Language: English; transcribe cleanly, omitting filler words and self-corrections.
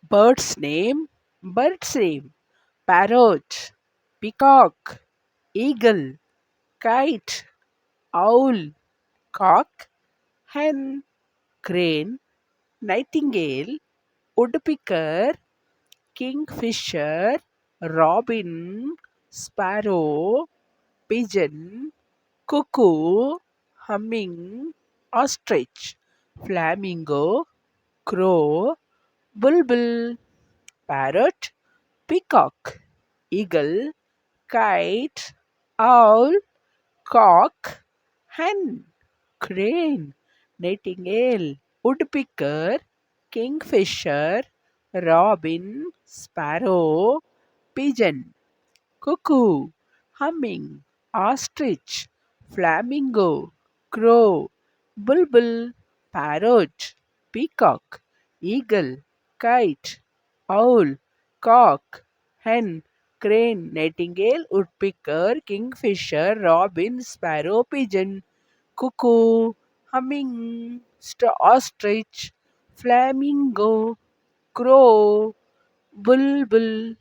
Bird's name, bird's name. Parrot, peacock, eagle, kite, owl, cock, hen, crane, nightingale, woodpecker, kingfisher, robin, sparrow, pigeon, cuckoo, humming, ostrich, flamingo, crow, bulbul, parrot, peacock, eagle, kite, owl, cock, hen, crane, nightingale, woodpecker, kingfisher, robin, sparrow, pigeon, cuckoo, humming, ostrich, flamingo, crow, bulbul, parrot, peacock, eagle, kite, owl, cock, hen, crane, nightingale, woodpecker, kingfisher, robin, sparrow, pigeon, cuckoo, humming, ostrich, flamingo, crow, bulbul,